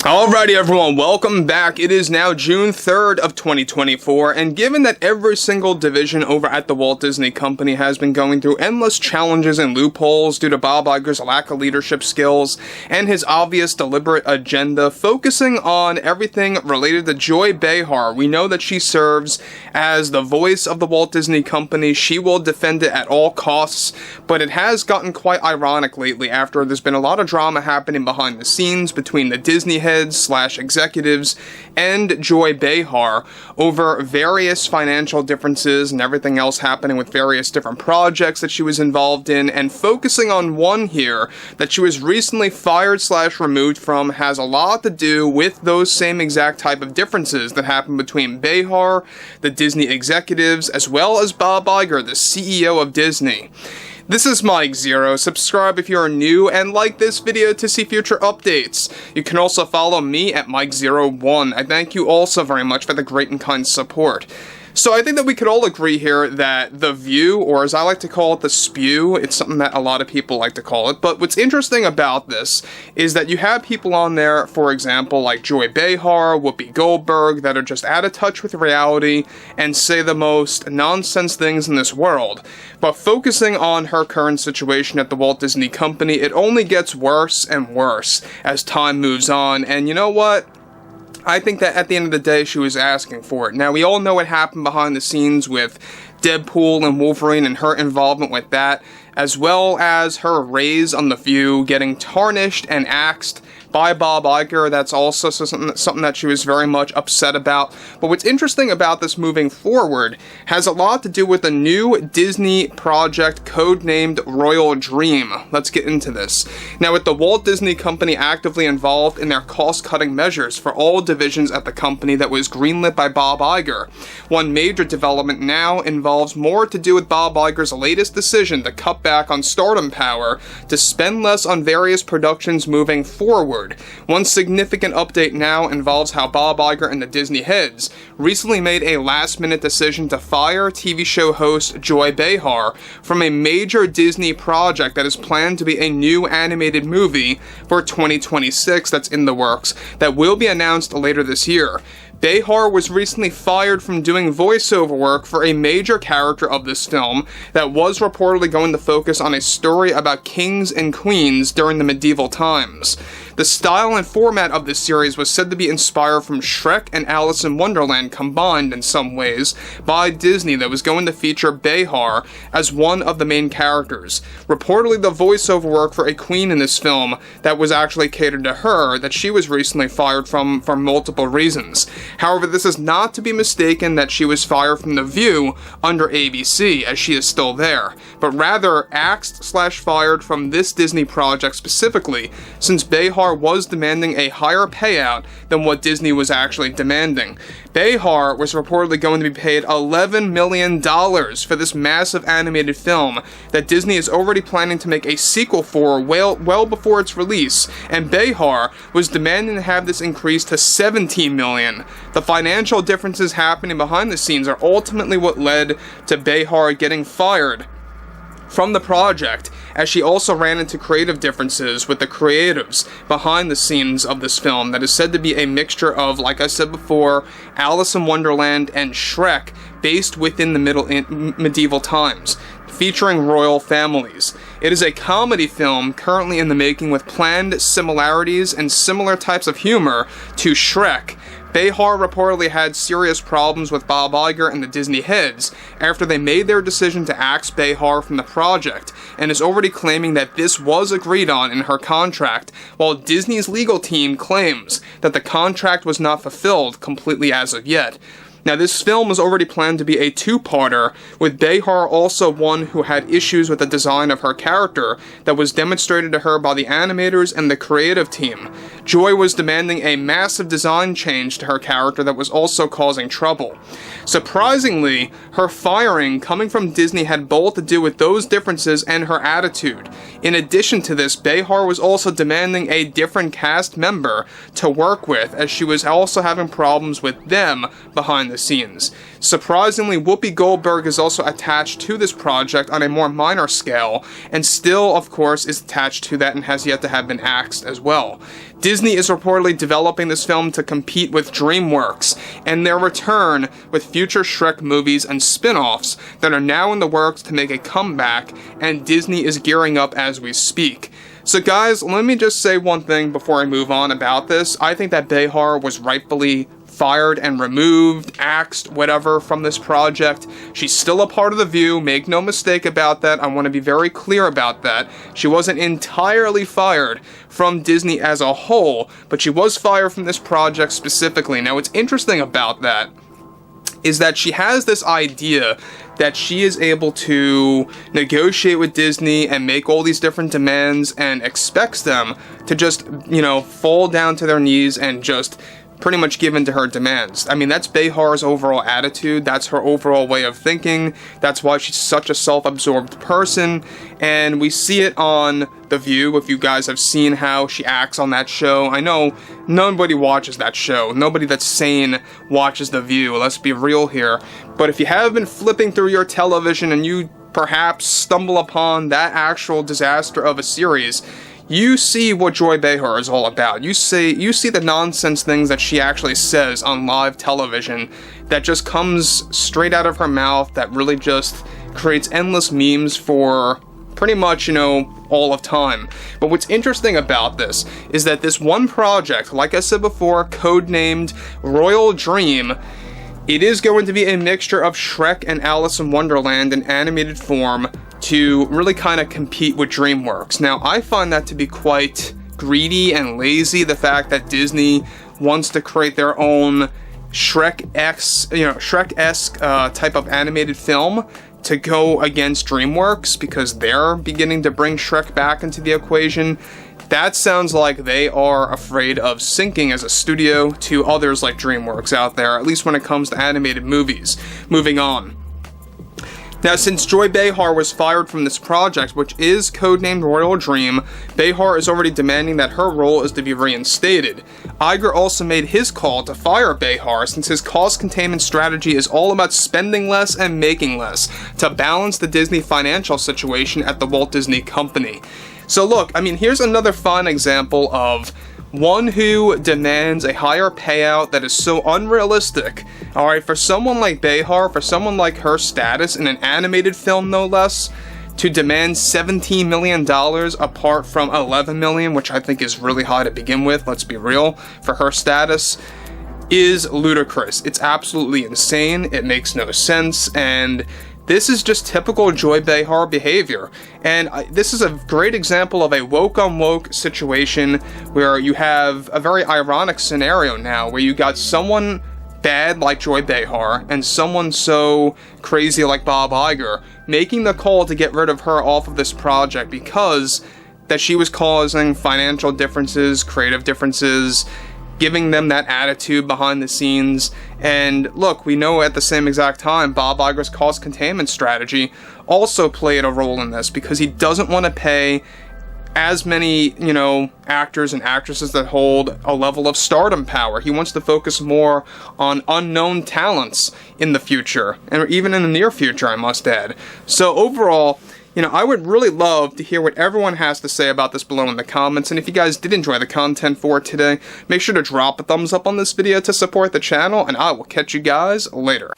Alrighty everyone, welcome back. It is now June 3rd of 2024, and given that every single division over at the Walt Disney Company has been going through endless challenges and loopholes due to Bob Iger's lack of leadership skills and his obvious deliberate agenda focusing on everything related to Joy Behar, we know that she serves as the voice of the Walt Disney Company. She will defend it at all costs, but it has gotten quite ironic lately after there's been a lot of drama happening behind the scenes between the Disney heads/executives and Joy Behar over various financial differences and everything else happening with various different projects that she was involved in, and focusing on one here that she was recently fired/removed from has a lot to do with those same exact type of differences that happened between Behar, the Disney executives, as well as Bob Iger, the CEO of Disney. This is Mike Zero. Subscribe if you are new and like this video to see future updates. You can also follow me at Mike01. I thank you all so very much for the great and kind support. So I think that we could all agree here that the view, or as I like to call it, the spew, it's something that a lot of people like to call it, but what's interesting about this is that you have people on there, for example, like Joy Behar, Whoopi Goldberg, that are just out of touch with reality and say the most nonsense things in this world. But focusing on her current situation at the Walt Disney Company, it only gets worse and worse as time moves on, and you know what? I think that at the end of the day, she was asking for it. Now, we all know what happened behind the scenes with Deadpool and Wolverine and her involvement with that, as well as her raise on The View getting tarnished and axed by Bob Iger. That's also something that she was very much upset about. But what's interesting about this moving forward has a lot to do with a new Disney project codenamed Royal Dream. Let's get into this. Now, with the Walt Disney Company actively involved in their cost-cutting measures for all divisions at the company that was greenlit by Bob Iger, one major development now involves more to do with Bob Iger's latest decision to cut back on stardom power to spend less on various productions moving forward. One significant update now involves how Bob Iger and the Disney heads recently made a last-minute decision to fire TV show host Joy Behar from a major Disney project that is planned to be a new animated movie for 2026 that's in the works that will be announced later this year. Behar was recently fired from doing voiceover work for a major character of this film that was reportedly going to focus on a story about kings and queens during the medieval times. The style and format of this series was said to be inspired from Shrek and Alice in Wonderland combined in some ways by Disney, that was going to feature Behar as one of the main characters. Reportedly, the voiceover work for a queen in this film that was actually catered to her, that she was recently fired from for multiple reasons. However, this is not to be mistaken that she was fired from The View under ABC, as she is still there, but rather axed/fired from this Disney project specifically, since Behar was demanding a higher payout than what Disney was actually demanding. Behar was reportedly going to be paid $11 million for this massive animated film that Disney is already planning to make a sequel for well before its release, and Behar was demanding to have this increased to $17 million. The financial differences happening behind the scenes are ultimately what led to Behar getting fired from the project, as she also ran into creative differences with the creatives behind the scenes of this film that is said to be a mixture of, like I said before, Alice in Wonderland and Shrek, based within the medieval times, featuring royal families. It is a comedy film currently in the making with planned similarities and similar types of humor to Shrek. Behar reportedly had serious problems with Bob Iger and the Disney heads after they made their decision to axe Behar from the project, and is already claiming that this was agreed on in her contract, while Disney's legal team claims that the contract was not fulfilled completely as of yet. Now, this film was already planned to be a two-parter, with Behar also one who had issues with the design of her character that was demonstrated to her by the animators and the creative team. Joy was demanding a massive design change to her character that was also causing trouble. Surprisingly, her firing coming from Disney had both to do with those differences and her attitude. In addition to this, Behar was also demanding a different cast member to work with, as she was also having problems with them behind behind the scenes. Surprisingly, Whoopi Goldberg is also attached to this project on a more minor scale, and still, of course, is attached to that and has yet to have been axed as well. Disney is reportedly developing this film to compete with DreamWorks, and their return with future Shrek movies and spin-offs that are now in the works to make a comeback, and Disney is gearing up as we speak. So guys, let me just say one thing before I move on about this. I think that Behar was rightfully fired and removed, axed, whatever, from this project. She's still a part of The View, make no mistake about that. I want to be very clear about that. She wasn't entirely fired from Disney as a whole, but she was fired from this project specifically. Now, what's interesting about that is that she has this idea that she is able to negotiate with Disney and make all these different demands and expects them to just, fall down to their knees and just pretty much give in to her demands. I mean, that's Behar's overall attitude, that's her overall way of thinking, that's why she's such a self-absorbed person, and we see it on The View. If you guys have seen how she acts on that show, I know nobody watches that show, nobody that's sane watches The View, let's be real here, but if you have been flipping through your television and you perhaps stumble upon that actual disaster of a series, you see what Joy Behar is all about. You see the nonsense things that she actually says on live television that just comes straight out of her mouth, that really just creates endless memes for pretty much, all of time. But what's interesting about this is that this one project, like I said before, codenamed Royal Dream, it is going to be a mixture of Shrek and Alice in Wonderland in animated form to really kind of compete with DreamWorks. Now, I find that to be quite greedy and lazy, the fact that Disney wants to create their own Shrek-esque type of animated film to go against DreamWorks, because they're beginning to bring Shrek back into the equation. That sounds like they are afraid of sinking as a studio to others like DreamWorks out there, at least when it comes to animated movies. Moving on. Now, since Joy Behar was fired from this project, which is codenamed Royal Dream, Behar is already demanding that her role is to be reinstated. Iger also made his call to fire Behar, since his cost containment strategy is all about spending less and making less to balance the Disney financial situation at the Walt Disney Company. So look, here's another fun example of one who demands a higher payout that is so unrealistic. Alright, for someone like Behar, for someone like her status in an animated film no less, to demand $17 million apart from $11 million, which I think is really high to begin with, let's be real, for her status, is ludicrous. It's absolutely insane, it makes no sense, and this is just typical Joy Behar behavior, and this is a great example of a woke-on-woke situation where you have a very ironic scenario now, where you got someone bad like Joy Behar and someone so crazy like Bob Iger making the call to get rid of her off of this project because that she was causing financial differences, creative differences, giving them that attitude behind the scenes. And look, we know at the same exact time Bob Iger's cost containment strategy also played a role in this, because he doesn't want to pay as many, actors and actresses that hold a level of stardom power. He wants to focus more on unknown talents in the future, and even in the near future, I must add. So overall, I would really love to hear what everyone has to say about this below in the comments, and if you guys did enjoy the content for today, make sure to drop a thumbs up on this video to support the channel, and I will catch you guys later.